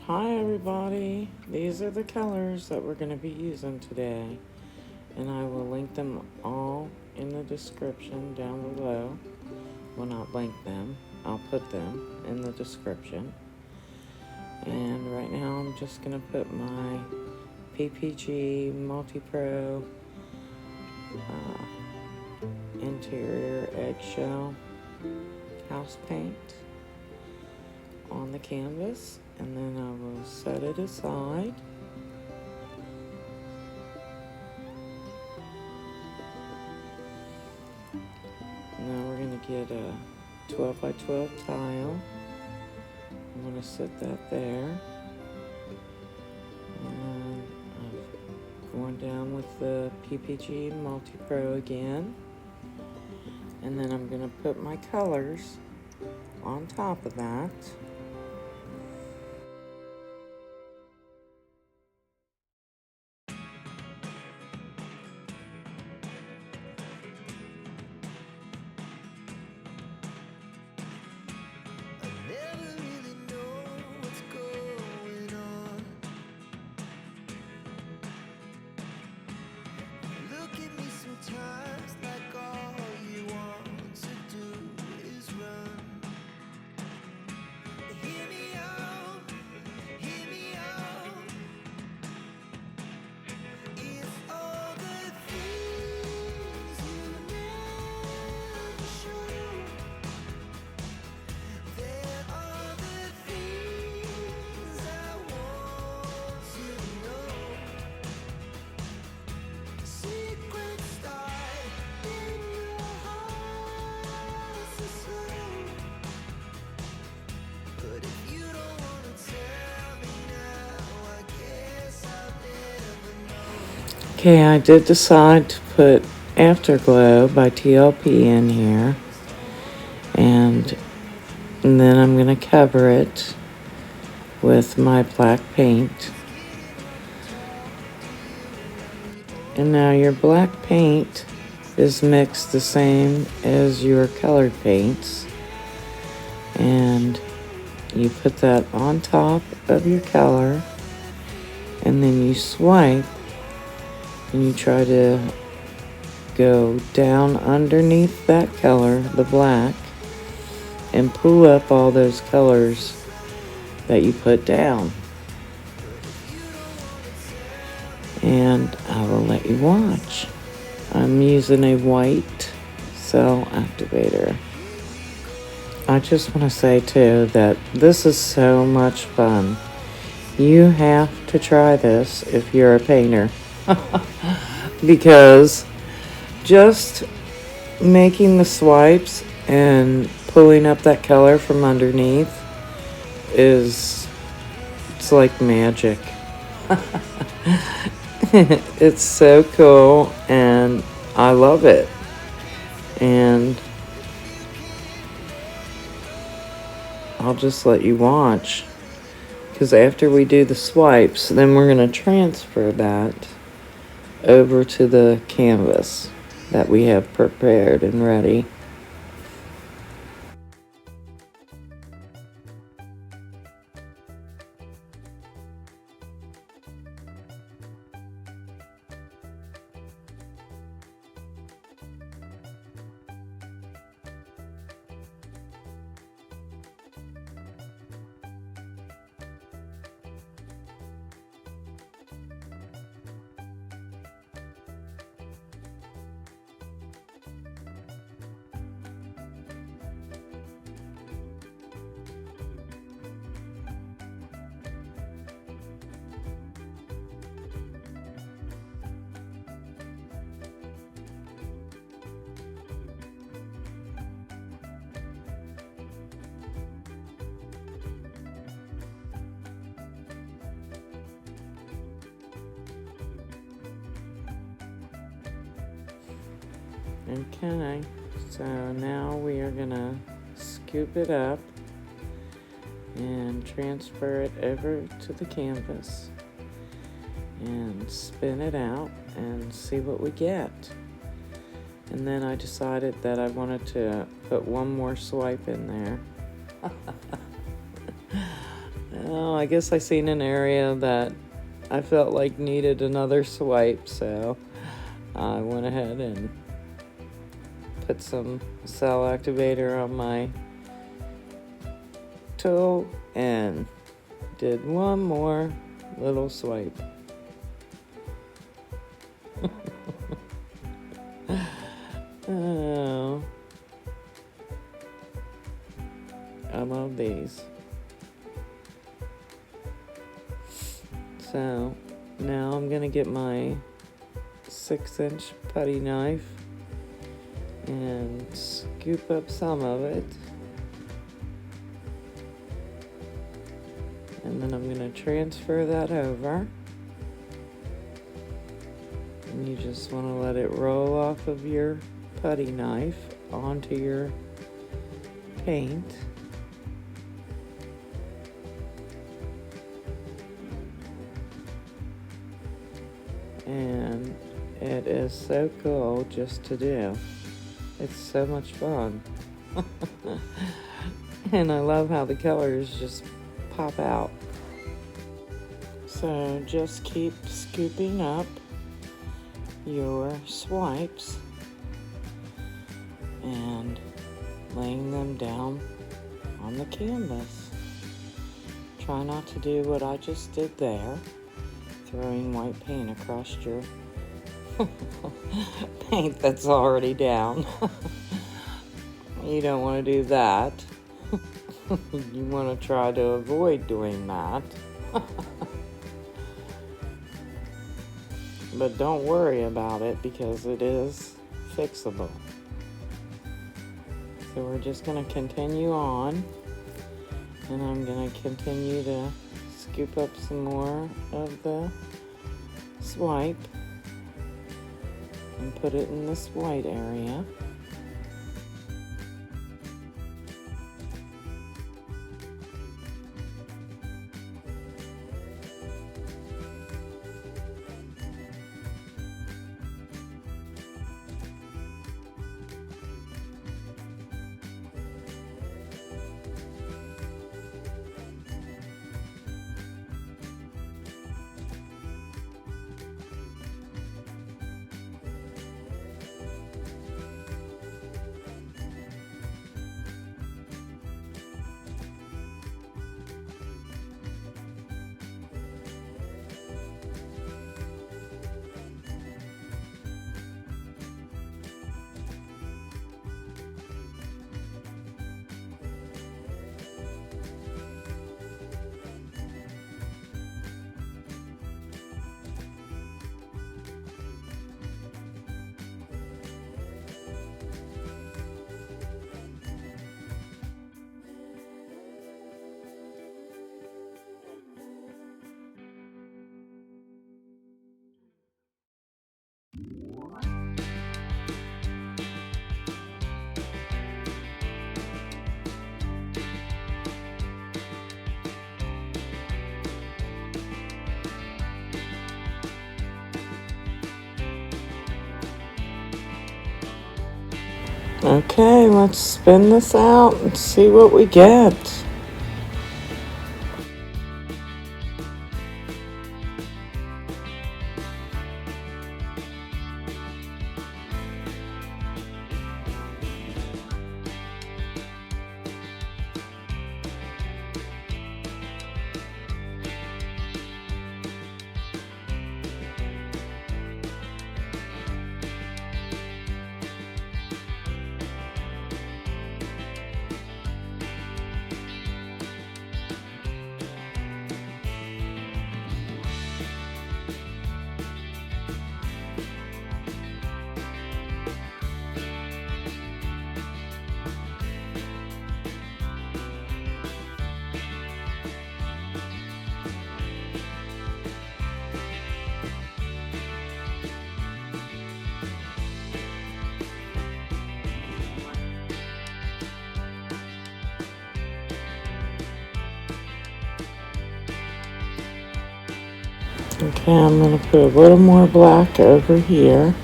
Hi everybody, these are the colors that we're going to be using today, and I will link them all in the description down below. Well, not link them, I'll put them in the description. And right now I'm just going to put my PPG Multi Pro interior eggshell house paint on the canvas, and then I will set it aside. Now we're going to get a 12 by 12 tile. I'm going to set that there. And I'm going down with the PPG Multi Pro again. And then I'm going to put my colors on top of that. Okay, I did decide to put Afterglow by TLP in here, and then I'm going to cover it with my black paint. And now your black paint is mixed the same as your colored paints, and you put that on top of your color, and then you swipe and you try to go down underneath that color, the black, and pull up all those colors that you put down. And I will let you watch. I'm using a white cell activator. I just want to say too that this is so much fun. You have to try this if you're a painter. Because just making the swipes and pulling up that color from underneath it's like magic. It's so cool and I love it. And I'll just let you watch, because after we do the swipes, then we're going to transfer that over to the canvas that we have prepared and ready. Okay, so now we are gonna scoop it up and transfer it over to the canvas and spin it out and see what we get. And then I decided that I wanted to put one more swipe in there. Oh, I guess I seen an area that I felt like needed another swipe, so I went ahead and put some cell activator on my tool and did one more little swipe. Oh, I love these. So now I'm gonna get my 6-inch putty knife and scoop up some of it, and then I'm gonna transfer that over, and you just want to let it roll off of your putty knife onto your paint. And it is so cool just to do. It's so much fun. And I love how the colors just pop out. So just keep scooping up your swipes and laying them down on the canvas. Try not to do what I just did there, throwing white paint across your paint that's already down. You don't want to do that. You want to try to avoid doing that. But don't worry about it because it is fixable. So we're just going to continue on, and I'm going to continue to scoop up some more of the swipe and put it in this white area. Okay, let's spin this out and see what we get. Okay, I'm going to put a little more black over here.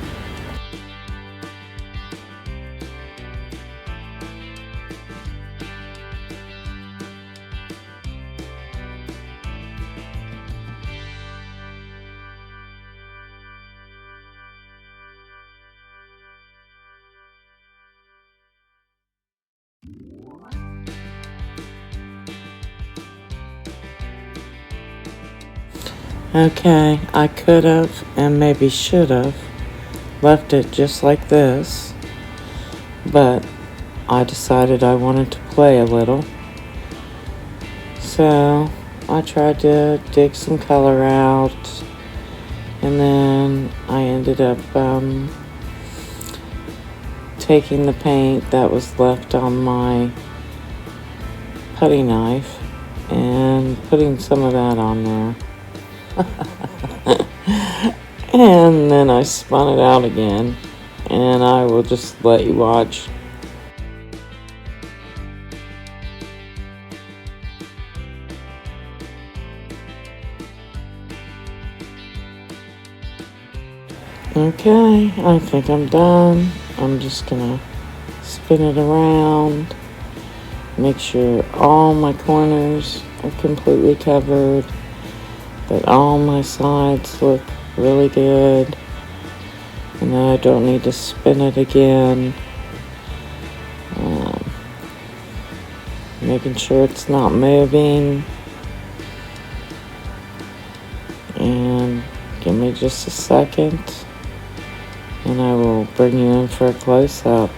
Okay, I could have and maybe should have left it just like this, but I decided I wanted to play a little. So I tried to dig some color out, and then I ended up taking the paint that was left on my putty knife and putting some of that on there. And then I spun it out again, and I will just let you watch. Okay, I think I'm done. I'm just gonna spin it around, make sure all my corners are completely covered, that all my sides look really good, and then I don't need to spin it again. Making sure it's not moving, and give me just a second and I will bring you in for a close-up.